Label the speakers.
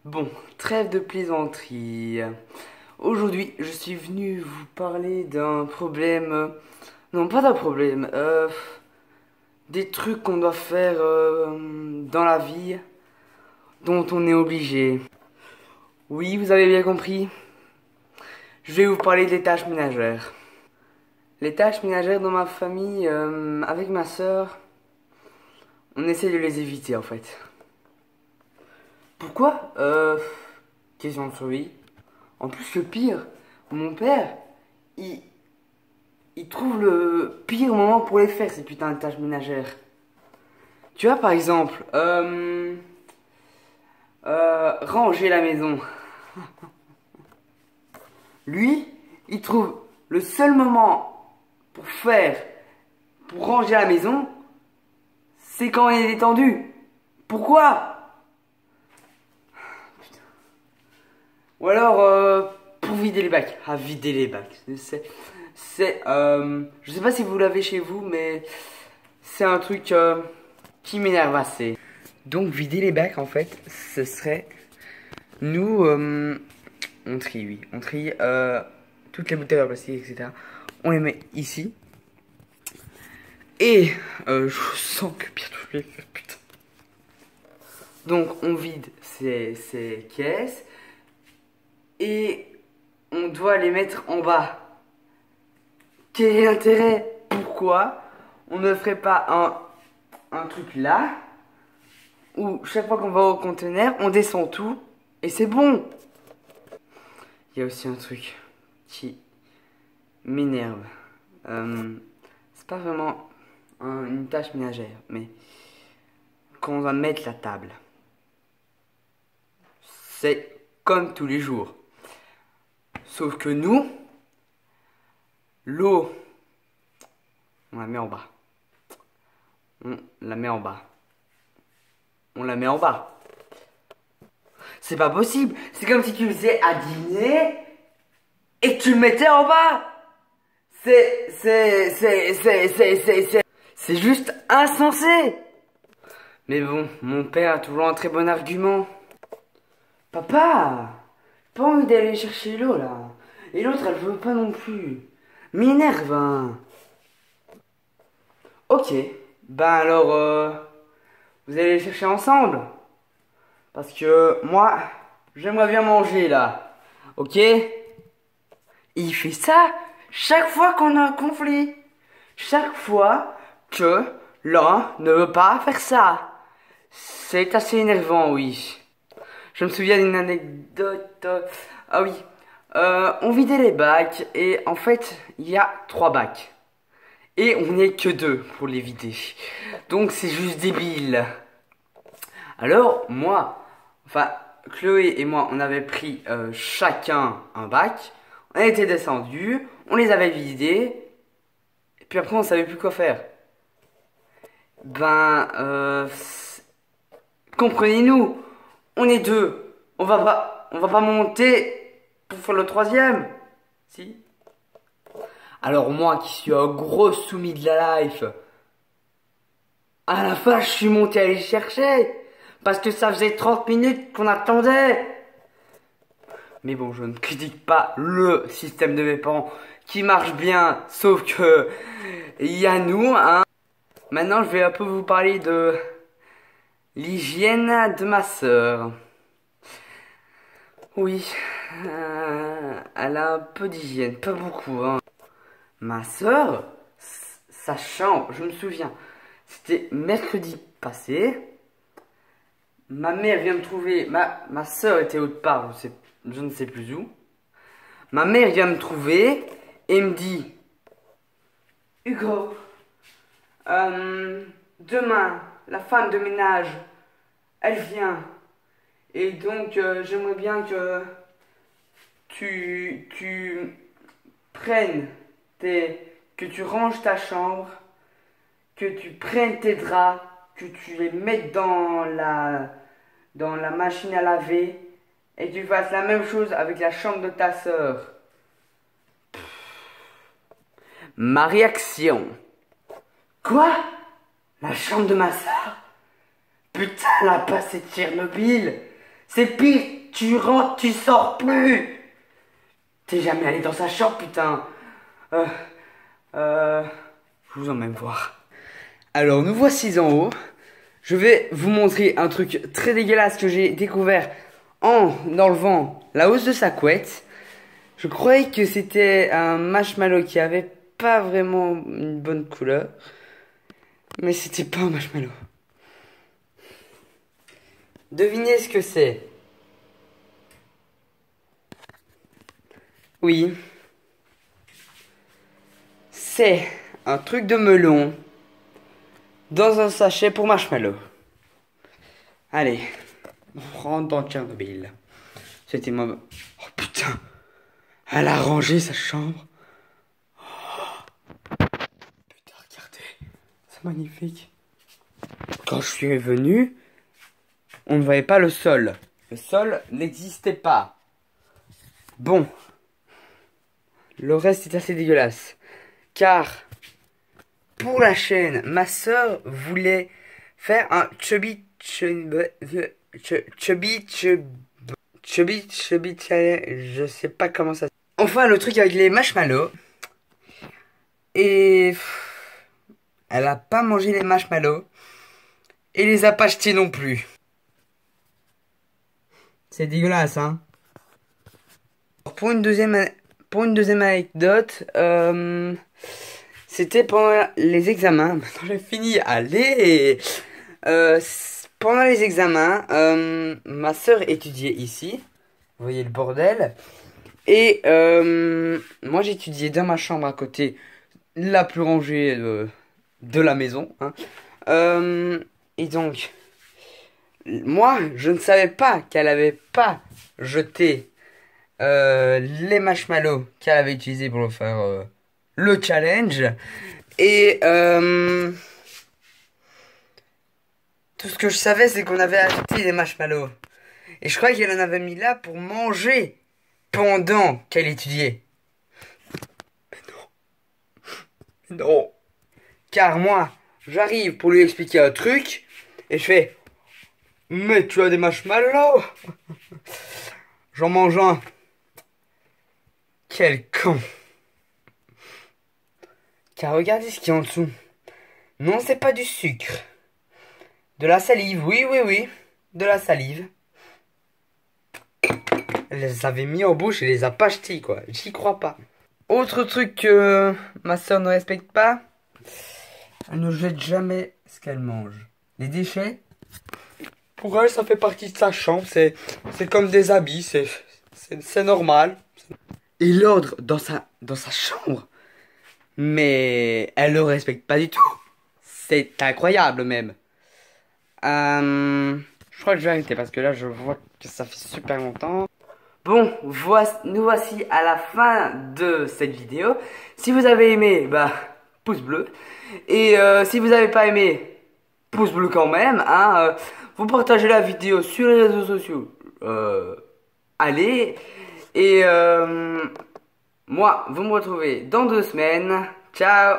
Speaker 1: Bon, trêve de plaisanterie. Aujourd'hui, je suis venu vous parler d'un problème. Non, pas d'un problème. Des trucs qu'on doit faire dans la vie, dont on est obligé. Oui, vous avez bien compris. Je vais vous parler des tâches ménagères. Les tâches ménagères dans ma famille, avec ma sœur, on essaie de les éviter en fait. Pourquoi question de survie. En plus, le pire, mon père, il, il trouve le pire moment pour les faire, ces putains de tâches ménagères. Tu vois, par exemple, ranger la maison. Lui, il trouve le seul moment pour ranger la maison, c'est quand il est détendu. Pourquoi? Ou alors, pour vider les bacs. Ah, vider les bacs. Je sais pas si vous l'avez chez vous, mais c'est un truc qui m'énerve assez. Donc, vider les bacs, en fait, ce serait... Nous, on trie, oui. On trie toutes les bouteilles en plastique, etc. On les met ici. Et je sens que bientôt je vais faire, putain. Donc, on vide ces caisses. Et on doit les mettre en bas. Quel est l'intérêt? Pourquoi on ne ferait pas un truc là, où chaque fois qu'on va au conteneur, on descend tout, et c'est bon. Il y a aussi un truc qui m'énerve. C'est pas vraiment une tâche ménagère, mais quand on va mettre la table, c'est comme tous les jours. Sauf que nous, l'eau, on la met en bas. On la met en bas. On la met en bas. C'est pas possible. C'est comme si tu faisais à dîner et que tu le mettais en bas. C'est juste insensé. Mais bon, mon père a toujours un très bon argument. Papa, pas envie d'aller chercher l'eau là. Et l'autre elle veut pas non plus. M'énerve hein. Ok, ben alors vous allez les chercher ensemble. Parce que moi, j'aimerais bien manger là. Ok? Il fait ça chaque fois qu'on a un conflit. Chaque fois que l'un ne veut pas faire ça. C'est assez énervant, oui. Je me souviens d'une anecdote. Ah oui. On vidait les bacs et en fait, il y a 3 bacs. Et on n'est que 2 pour les vider. Donc c'est juste débile. Alors, Chloé et moi, on avait pris chacun un bac. On était descendus, on les avait vidés. Et puis après, on savait plus quoi faire. Comprenez-nous, on est 2. On va pas monter pour faire le 3e. Si. Alors moi, qui suis un gros soumis de la life, à la fin, je suis monté à les chercher. Parce que ça faisait 30 minutes qu'on attendait. Mais bon, je ne critique pas le système de mes parents qui marche bien. Sauf que il y a nous, hein. Maintenant, je vais un peu vous parler de l'hygiène de ma sœur. Oui, elle a un peu d'hygiène, pas beaucoup, hein. Ma sœur, sa chambre, je me souviens, c'était mercredi passé. Ma mère vient me trouver, ma soeur était autre part, je ne sais plus où. Ma mère vient me trouver et me dit: Hugo, demain, la femme de ménage, elle vient. Et donc, j'aimerais bien que tu prennes que tu ranges ta chambre, que tu prennes tes draps, que tu les mettes dans la machine à laver et que tu fasses la même chose avec la chambre de ta sœur. Ma réaction: quoi? La chambre de ma sœur? Putain, elle a passé Tchernobyl. C'est pire, tu rentres, tu sors plus. T'es jamais allé dans sa chambre, putain. Je vous emmène voir. Alors, nous voici en haut. Je vais vous montrer un truc très dégueulasse que j'ai découvert en enlevant la housse de sa couette. Je croyais que c'était un marshmallow qui avait pas vraiment une bonne couleur. Mais c'était pas un marshmallow. Devinez ce que c'est. Oui. C'est un truc de melon dans un sachet pour marshmallow. Allez, on rentre dans Tchernobyl. C'était moi. Oh putain, elle a rangé sa chambre. Oh, putain, regardez, c'est magnifique. Quand je suis venu, on ne voyait pas le sol. Le sol n'existait pas. Bon, le reste est assez dégueulasse. Car, pour la chaîne, ma soeur voulait faire un chubby challenge, je sais pas comment ça. Enfin, le truc avec les marshmallows. Et elle a pas mangé les marshmallows et les a pas achetés non plus. C'est dégueulasse, hein. Pour une deuxième anecdote, c'était pendant les examens. Maintenant j'ai fini. Allez. Pendant les examens, ma soeur étudiait ici. Vous voyez le bordel. Et moi j'étudiais dans ma chambre à côté, la plus rangée de la maison. Hein. Et donc, moi je ne savais pas qu'elle avait pas jeté les marshmallows qu'elle avait utilisés pour faire le challenge. Et tout ce que je savais, c'est qu'on avait acheté des marshmallows. Et je crois qu'elle en avait mis là pour manger pendant qu'elle étudiait. Mais non. Mais non. Car moi, j'arrive pour lui expliquer un truc. Et je fais: mais tu as des marshmallows? J'en mange un. Quel con. Car regardez ce qu'il y a en dessous. Non, c'est pas du sucre. De la salive, oui, oui, oui. De la salive. Elle les avait mis en bouche et les a pas jetés, quoi. J'y crois pas. Autre truc que ma soeur ne respecte pas. Elle ne jette jamais ce qu'elle mange. Les déchets, pour elle, ça fait partie de sa chambre. C'est comme des habits. C'est normal. Et l'ordre dans sa chambre. Mais elle le respecte pas du tout. C'est incroyable même. Je crois que je vais arrêter parce que là je vois que ça fait super longtemps. Bon, nous voici à la fin de cette vidéo. Si vous avez aimé, bah, pouce bleu. Et si vous n'avez pas aimé, pouce bleu quand même. Hein, vous partagez la vidéo sur les réseaux sociaux. Allez. Et moi, vous me retrouvez dans 2 semaines. Ciao.